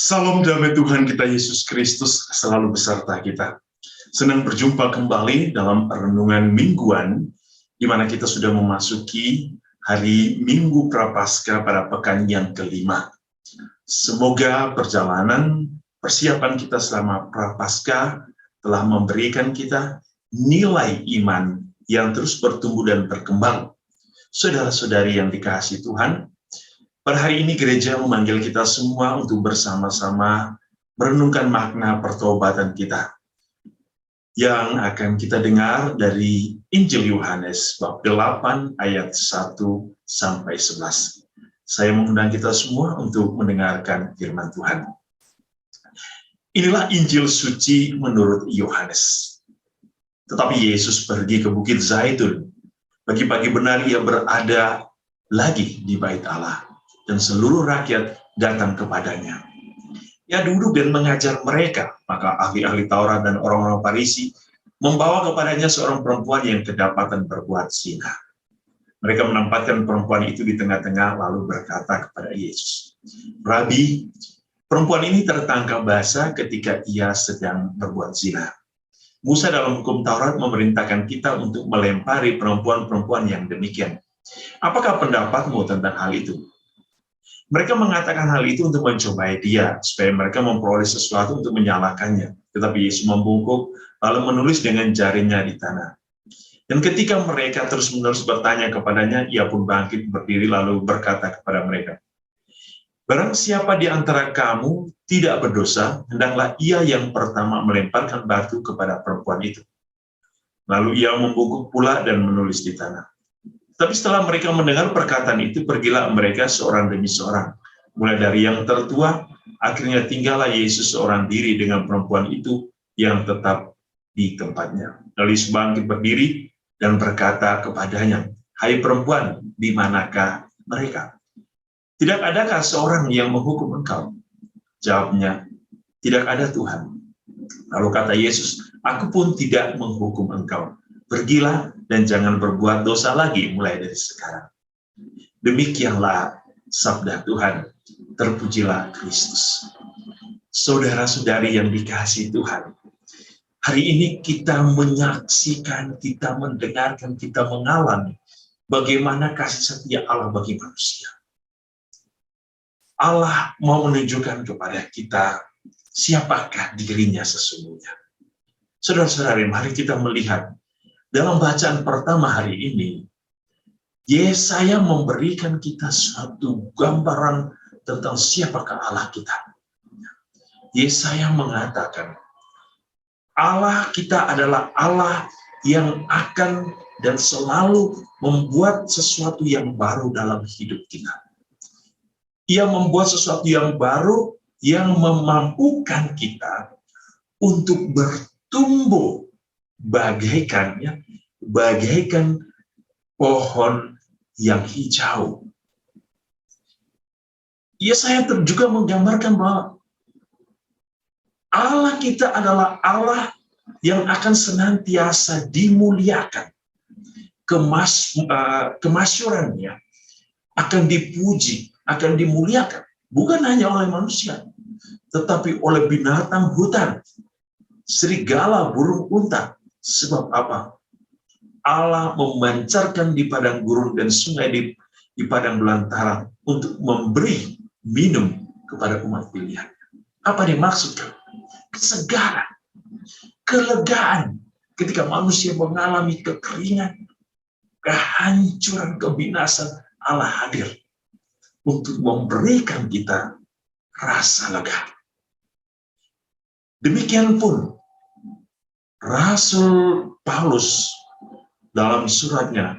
Salam damai Tuhan kita Yesus Kristus selalu beserta kita. Senang berjumpa kembali dalam renungan mingguan, di mana kita sudah memasuki hari Minggu Prapaskah pada pekan yang kelima. Semoga perjalanan persiapan kita selama Prapaskah telah memberikan kita nilai iman yang terus bertumbuh dan berkembang. Saudara-saudari yang dikasihi Tuhan, pada hari ini gereja memanggil kita semua untuk bersama-sama merenungkan makna pertobatan kita yang akan kita dengar dari Injil Yohanes bab 8 ayat 1 sampai 11. Saya mengundang kita semua untuk mendengarkan firman Tuhan. Inilah Injil suci menurut Yohanes. Tetapi Yesus pergi ke Bukit Zaitun. Pagi-pagi benar ia berada lagi di bait Allah, dan seluruh rakyat datang kepadanya. Ia duduk dan mengajar mereka, maka ahli-ahli Taurat dan orang-orang Farisi membawa kepadanya seorang perempuan yang kedapatan berbuat zina. Mereka menempatkan perempuan itu di tengah-tengah lalu berkata kepada Yesus, "Rabi, perempuan ini tertangkap basah ketika ia sedang berbuat zina. Musa dalam hukum Taurat memerintahkan kita untuk melempari perempuan-perempuan yang demikian. Apakah pendapatmu tentang hal itu?" Mereka mengatakan hal itu untuk mencobai dia, supaya mereka memperoleh sesuatu untuk menyalahkannya. Tetapi Yesus membungkuk, lalu menulis dengan jarinya di tanah. Dan ketika mereka terus-menerus bertanya kepadanya, ia pun bangkit berdiri lalu berkata kepada mereka, "Barang siapa di antara kamu tidak berdosa, hendaklah ia yang pertama melemparkan batu kepada perempuan itu." Lalu ia membungkuk pula dan menulis di tanah. Tapi setelah mereka mendengar perkataan itu, pergilah mereka seorang demi seorang. Mulai dari yang tertua, akhirnya tinggallah Yesus seorang diri dengan perempuan itu yang tetap di tempatnya. Lalu Yesus bangkit berdiri dan berkata kepadanya, "Hai perempuan, di manakah mereka? Tidak adakah seorang yang menghukum engkau?" Jawabnya, "Tidak ada Tuhan." Lalu kata Yesus, "Aku pun tidak menghukum engkau. Pergilah dan jangan berbuat dosa lagi mulai dari sekarang." Demikianlah sabda Tuhan. Terpujilah Kristus. Saudara-saudari yang dikasihi Tuhan, hari ini kita menyaksikan, kita mendengarkan, kita mengalami bagaimana kasih setia Allah bagi manusia. Allah mau menunjukkan kepada kita siapakah dirinya sesungguhnya. Saudara-saudari, mari kita melihat dalam bacaan pertama hari ini, Yesaya memberikan kita suatu gambaran tentang siapakah Allah kita. Yesaya mengatakan, Allah kita adalah Allah yang akan dan selalu membuat sesuatu yang baru dalam hidup kita. Ia membuat sesuatu yang baru yang memampukan kita untuk bertumbuh bagaikan pohon yang hijau. Yesaya juga menggambarkan bahwa Allah kita adalah Allah yang akan senantiasa dimuliakan. Kemasyurannya akan dipuji, akan dimuliakan. Bukan hanya oleh manusia, tetapi oleh binatang hutan, serigala, burung unta. Sebab apa? Allah memancarkan di padang gurun dan sungai di padang belantara untuk memberi minum kepada umat pilihan. Apa dimaksudkan? Kesegaran, kelegaan ketika manusia mengalami kekeringan, kehancuran, kebinasan. Allah hadir untuk memberikan kita rasa lega. Demikian pun Rasul Paulus dalam suratnya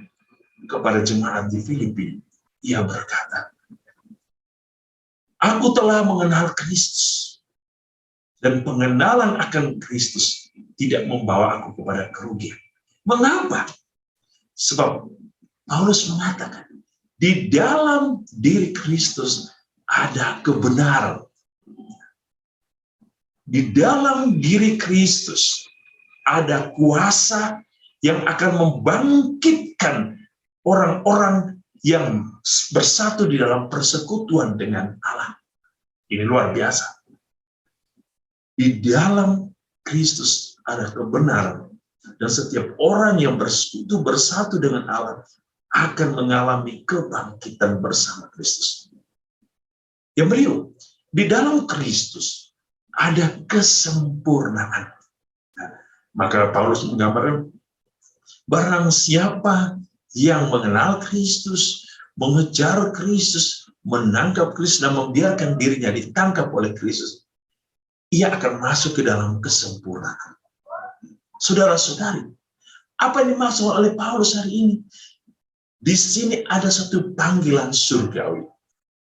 kepada jemaat di Filipi, ia berkata, "Aku telah mengenal Kristus, dan pengenalan akan Kristus tidak membawa aku kepada kerugian." Mengapa? Sebab Paulus mengatakan, di dalam diri Kristus ada kebenaran. Di dalam diri Kristus ada kuasa yang akan membangkitkan orang-orang yang bersatu di dalam persekutuan dengan Allah. Ini luar biasa. Di dalam Kristus ada kebenaran. Dan setiap orang yang bersekutu bersatu dengan Allah akan mengalami kebangkitan bersama Kristus. Yang beliau, di dalam Kristus ada kesempurnaan. Nah, maka Paulus menggambarkan, barang siapa yang mengenal Kristus, mengejar Kristus, menangkap Kristus, dan membiarkan dirinya ditangkap oleh Kristus, ia akan masuk ke dalam kesempurnaan. Saudara-saudari, apa yang dimaksud oleh Paulus hari ini? Di sini ada satu panggilan surgawi.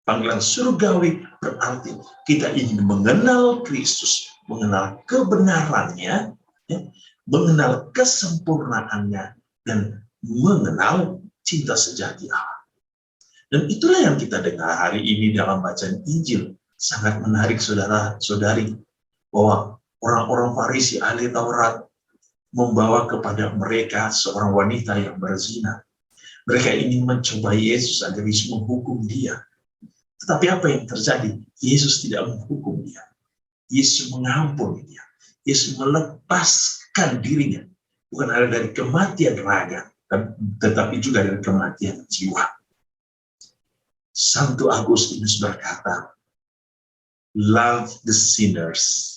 Panggilan surgawi berarti kita ingin mengenal Kristus, mengenal kebenarannya, ya, mengenal kesempurnaannya, dan mengenal cinta sejati Allah. Dan itulah yang kita dengar hari ini dalam bacaan Injil. Sangat menarik saudara-saudari, bahwa orang-orang Farisi ahli Taurat membawa kepada mereka seorang wanita yang berzina. Mereka ingin mencoba Yesus agar Yesus menghukum dia. Tetapi apa yang terjadi? Yesus tidak menghukum dia. Yesus mengampuni dia. Yesus melepaskan dirinya. Bukan hanya dari kematian raga, tetapi juga dari kematian jiwa. Santo Agustinus berkata, love the sinners,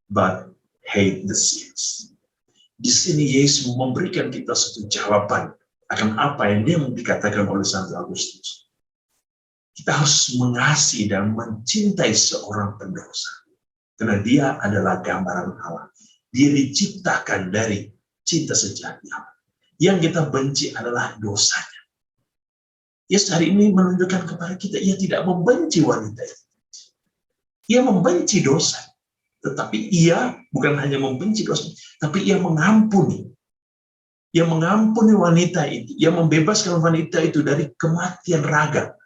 but hate the sins. Di sini Yesus memberikan kita satu jawaban akan apa yang dia dikatakan oleh Santo Agustinus. Kita harus mengasihi dan mencintai seorang pendosa. Karena dia adalah gambaran Allah. Dia diciptakan dari cinta sejati Allah. Yang kita benci adalah dosanya. Yesus hari ini menunjukkan kepada kita, ia tidak membenci wanita itu. Ia membenci dosa. Tetapi ia bukan hanya membenci dosa, tapi ia mengampuni. Ia mengampuni wanita itu. Ia membebaskan wanita itu dari kematian raga.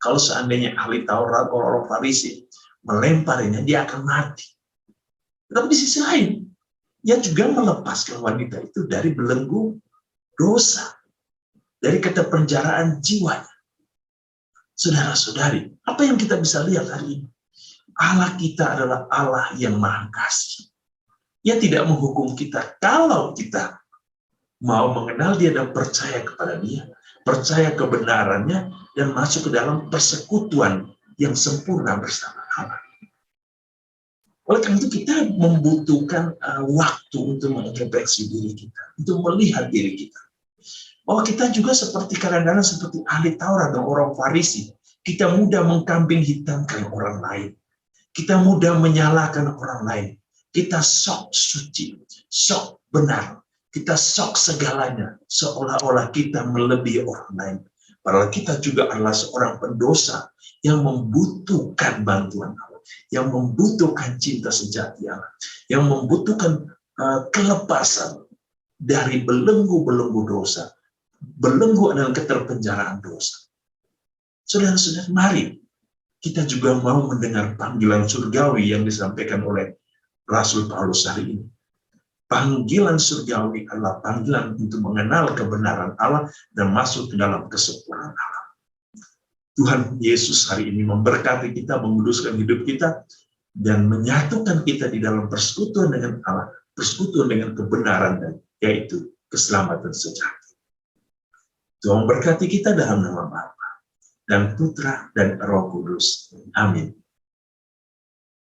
Kalau seandainya ahli Taurat, orang Farisi melemparinya, dia akan mati. Tetapi di sisi lain, ia juga melepaskan wanita itu dari belenggu dosa, dari keterpenjaraan jiwanya. Saudara-saudari, apa yang kita bisa lihat hari ini? Allah kita adalah Allah yang Maha Kasih. Ia tidak menghukum kita kalau kita mau mengenal Dia dan percaya kepada Dia, percaya kebenarannya, dan masuk ke dalam persekutuan yang sempurna bersama Allah. Oleh karena itu kita membutuhkan waktu untuk mengintrospeksi diri kita, untuk melihat diri kita. Bahwa kita juga seperti kadang-kadang seperti ahli Taurat dan orang Farisi, kita mudah mengkambing hitamkan orang lain. Kita mudah menyalahkan orang lain. Kita sok suci, sok benar. Kita sok segalanya, seolah-olah kita melebihi orang lain. Padahal kita juga adalah seorang pendosa yang membutuhkan bantuan Allah, yang membutuhkan cinta sejati Allah, yang membutuhkan kelepasan dari belenggu-belenggu dosa. Belenggu adalah keterpenjaraan dosa. Saudara-saudara, mari kita juga mau mendengar panggilan surgawi yang disampaikan oleh Rasul Paulus hari ini. Panggilan surgawi adalah panggilan untuk mengenal kebenaran Allah dan masuk ke dalam kesempurnaan Allah. Tuhan Yesus hari ini memberkati kita, menguduskan hidup kita, dan menyatukan kita di dalam persekutuan dengan Allah, persekutuan dengan kebenaran, dan yaitu keselamatan sejati. Tuhan memberkati kita dalam nama Bapa dan Putra dan Roh Kudus. Amin.